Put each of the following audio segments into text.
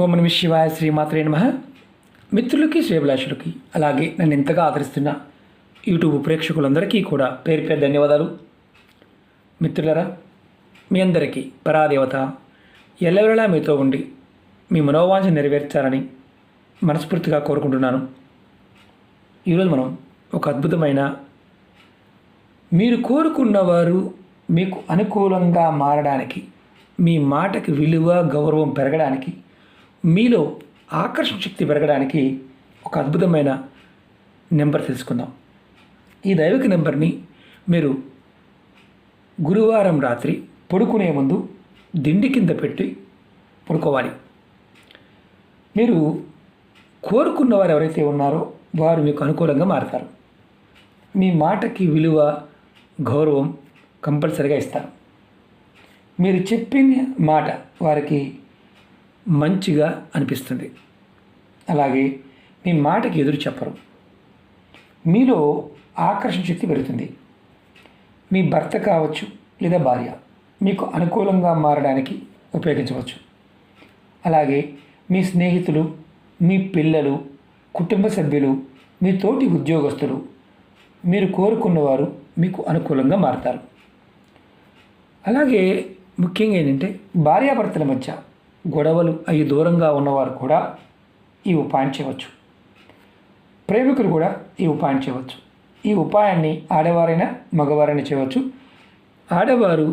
ఓం నమః శివాయ శ్రీమాత్రే నమః. మిత్రులకి శ్రేభిలాషులకి అలాగే నన్ను ఎంతగా ఆదరిస్తున్న యూట్యూబ్ ప్రేక్షకులందరికీ కూడా పేరు పేరు ధన్యవాదాలు. మిత్రులరా, మీ అందరికీ పరాదేవత ఎల్లవేళలా మీతో ఉండి మీ మనోవాంఛ నెరవేర్చాలని మనస్ఫూర్తిగా కోరుకుంటున్నాను. ఈరోజు మనం ఒక అద్భుతమైన మీరు కోరుకున్నవారు మీకు అనుకూలంగా మారడానికి, మీ మాటకి విలువ గౌరవం పెరగడానికి, మీలో ఆకర్షణ శక్తి పెరగడానికి ఒక అద్భుతమైన నెంబర్ తెలుసుకుందాం. ఈ దైవిక నెంబర్ని మీరు గురువారం రాత్రి పడుకునే ముందు దిండి కింద పెట్టి పడుకోవాలి. మీరు కోరుకున్నవారు ఎవరైతే ఉన్నారో వారు మీకు అనుకూలంగా మారతారు. మీ మాటకి విలువ గౌరవం కంపల్సరిగా ఇస్తారు. మీరు చెప్పిన మాట వారికి మంచిగా అనిపిస్తుంది. అలాగే మీ మాటకి ఎదురు చెప్పరు. మీలో ఆకర్షణ శక్తి పెరుగుతుంది. మీ భర్త కావచ్చు లేదా భార్య మీకు అనుకూలంగా మారడానికి ఉపయోగించవచ్చు. అలాగే మీ స్నేహితులు, మీ పిల్లలు, కుటుంబ సభ్యులు, మీ తోటి ఉద్యోగస్తులు, మీరు కోరుకున్నవారు మీకు అనుకూలంగా మారతారు. అలాగే ముఖ్యంగా ఏంటంటే భార్యాభర్తల మధ్య గొడవలు అవి దూరంగా ఉన్నవారు కూడా ఈ ఉపాయం చేయవచ్చు. ప్రేమికులు కూడా ఈ ఉపాయం చేయవచ్చు. ఈ ఉపాయాన్ని ఆడవారైనా మగవారైనా చేయవచ్చు. ఆడవారు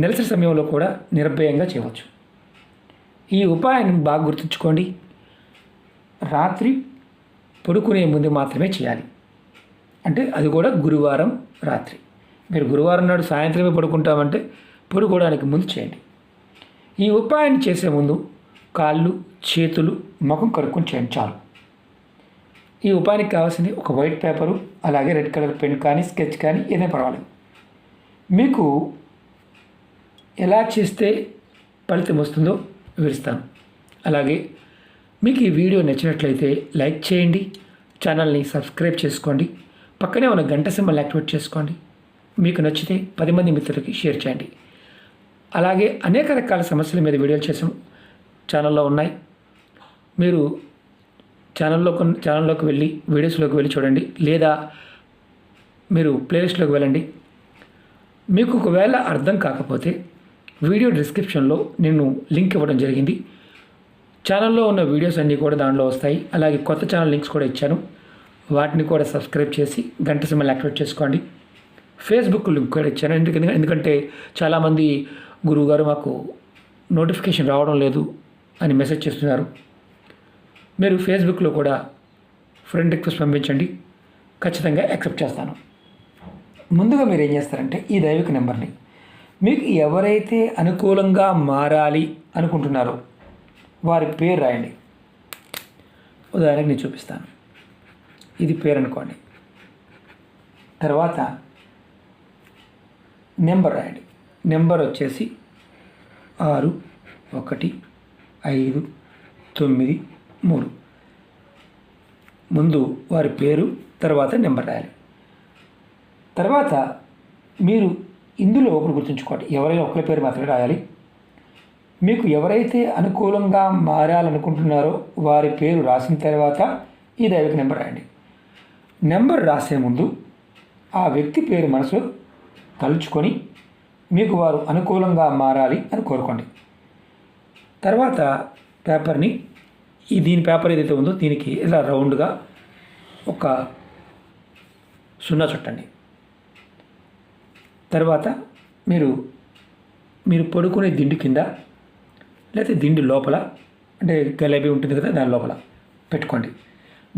నెలసరి సమయంలో కూడా నిర్భయంగా చేయవచ్చు. ఈ ఉపాయాన్ని బాగా గుర్తుంచుకోండి. రాత్రి పడుకునే ముందు మాత్రమే చేయాలి. అంటే అది కూడా గురువారం రాత్రి. మీరు గురువారం నాడు సాయంత్రమే పడుకుంటామంటే పడుకోవడానికి ముందు చేయండి. ఈ ఉపాయాన్ని చేసే ముందు కాళ్ళు, చేతులు, ముఖం కడుక్కొని చేయండి చాలు. ఈ ఉపాయానికి కావాల్సింది ఒక వైట్ పేపరు, అలాగే రెడ్ కలర్ పెన్ కానీ స్కెచ్ కానీ ఏదైనా పర్వాలేదు. మీకు ఎలా చేస్తే ఫలితం వస్తుందో వివరిస్తాను. అలాగే మీకు ఈ వీడియో నచ్చినట్లయితే లైక్ చేయండి, ఛానల్ని సబ్స్క్రైబ్ చేసుకోండి, పక్కనే ఉన్న గంట సింబల్ యాక్టివేట్ చేసుకోండి. మీకు నచ్చితే 10 మంది మిత్రులకి షేర్ చేయండి. అలాగే అనేక రకాల సమస్యల మీద వీడియోలు చేసాం, ఛానల్లో ఉన్నాయి. మీరు ఛానల్లోకి వెళ్ళి వీడియోస్లోకి వెళ్ళి చూడండి, లేదా మీరు ప్లేలిస్ట్లోకి వెళ్ళండి. మీకు ఒకవేళ అర్థం కాకపోతే వీడియో డిస్క్రిప్షన్లో నేను లింక్ ఇవ్వడం జరిగింది. ఛానల్లో ఉన్న వీడియోస్ అన్నీ కూడా దానిలో వస్తాయి. అలాగే కొత్త ఛానల్ లింక్స్ కూడా ఇచ్చాను, వాటిని కూడా సబ్స్క్రైబ్ చేసి గంట సింబల్ యాక్టివేట్ చేసుకోండి. ఫేస్బుక్ లింక్ కూడా ఇచ్చాను. ఎందుకంటే చాలామంది గురువుగారు మాకు నోటిఫికేషన్ రావడం లేదు అని మెసేజ్ చేస్తున్నారు. మీరు ఫేస్బుక్లో కూడా ఫ్రెండ్ రిక్వెస్ట్ పంపించండి, ఖచ్చితంగా యాక్సెప్ట్ చేస్తాను. ముందుగా మీరు ఏం చేస్తారంటే ఈ దైవిక నెంబర్ని మీకు ఎవరైతే అనుకూలంగా మారాలి అనుకుంటున్నారో వారి పేరు రాయండి. ఉదాహరణకు నేను చూపిస్తాను. ఇది పేరు అనుకోండి. తర్వాత నెంబర్ రాయండి. నెంబర్ వచ్చేసి 6 1 5 9 3. ముందు వారి పేరు, తర్వాత నెంబర్ రాయాలి. తర్వాత మీరు ఇందులో ఒకరు గుర్తుంచుకోండి, ఎవరైనా ఒకరి పేరు మాత్రమే రాయాలి. మీకు ఎవరైతే అనుకూలంగా మారాలనుకుంటున్నారో వారి పేరు రాసిన తర్వాత ఈ దైవిక నెంబర్ రాయండి. నెంబర్ రాసే ముందు ఆ వ్యక్తి పేరు మనసులో తలుచుకొని మీకు వారు అనుకూలంగా మారాలి అని కోరుకోండి. తర్వాత పేపర్ని దీని పేపర్ ఏదైతే ఉందో దీనికి ఇలా రౌండ్గా ఒక 0 చుట్టండి. తర్వాత మీరు పడుకునే దిండి కింద లేకపోతే దిండి లోపల, అంటే గలేబీ ఉంటుంది కదా దాని లోపల పెట్టుకోండి.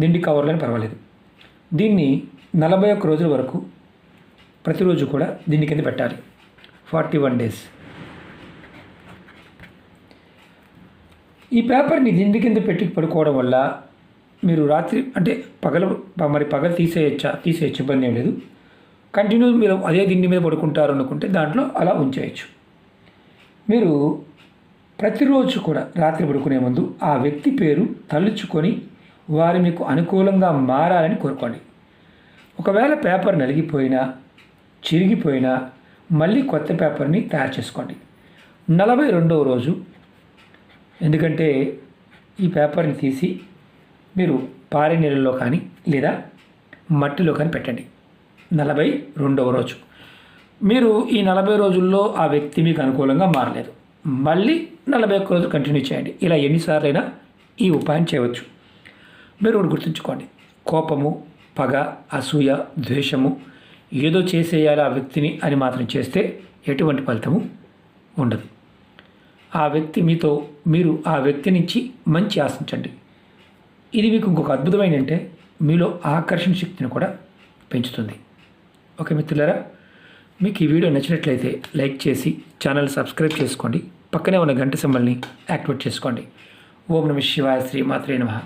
దిండి కవర్లని పర్వాలేదు. దీన్ని 41 రోజుల వరకు ప్రతిరోజు కూడా దిండి కింద పెట్టాలి. 41 డేస్. ఈ పేపర్ని దిండి కింద పెట్టి పడుకోవడం వల్ల మీరు రాత్రి అంటే పగలు తీసేయచ్చు, ఇబ్బంది ఏం లేదు. కంటిన్యూ మీరు అదే దిండి మీద పడుకుంటారు అనుకుంటే దాంట్లో అలా ఉంచేయచ్చు. మీరు ప్రతిరోజు కూడా రాత్రి పడుకునే ముందు ఆ వ్యక్తి పేరు తలుచుకొని వారు మీకు అనుకూలంగా మారాలని కోరుకోండి. ఒకవేళ పేపర్ నలిగిపోయినా చిరిగిపోయినా మళ్ళీ కొత్త పేపర్ని తయారు చేసుకోండి. 42వ రోజు ఎందుకంటే ఈ పేపర్ని తీసి మీరు పారే నీళ్ళలో కానీ లేదా మట్టిలో కానీ పెట్టండి 42వ రోజు. మీరు ఈ 40 రోజుల్లో ఆ వ్యక్తి మీకు అనుకూలంగా మారలేదు, మళ్ళీ 41 రోజులు కంటిన్యూ చేయండి. ఇలా ఎన్నిసార్లైనా ఈ ఉపాయం చేయవచ్చు. మీరు ఒకటి గుర్తుంచుకోండి, కోపము, పగ, అసూయ, ద్వేషము, ఏదో చేసేయాలి ఆ వ్యక్తిని అని మాత్రం చేస్తే ఎటువంటి ఫలితము ఉండదు. ఆ వ్యక్తి మీతో, మీరు ఆ వ్యక్తి నుంచి మంచి ఆశించండి. ఇది మీకు ఇంకొక అద్భుతమైన అంటే మీలో ఆకర్షణ శక్తిని కూడా పెంచుతుంది. ఓకే మిత్రులారా, మీకు ఈ వీడియో నచ్చినట్లయితే లైక్ చేసి ఛానల్ సబ్స్క్రైబ్ చేసుకోండి. పక్కనే ఉన్న గంట సింబల్ని యాక్టివేట్ చేసుకోండి. ఓం నమః శివాయ, శ్రీమాత్రే నమః.